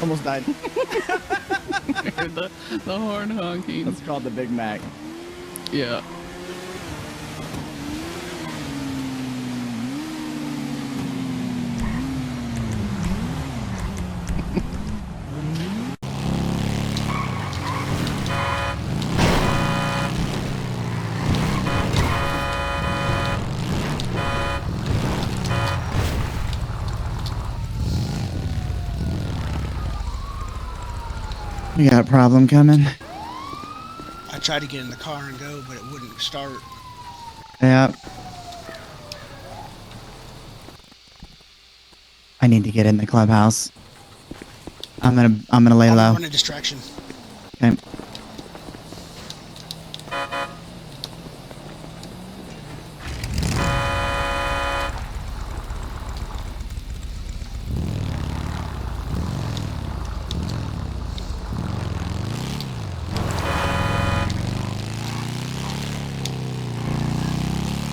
Almost died. the horn honking. That's called the Big Mac. Yeah. We got a problem coming. I tried to get in the car and go, but it wouldn't start. Yeah. I need to get in the clubhouse. I'm gonna lay low. I'm running distraction. Okay.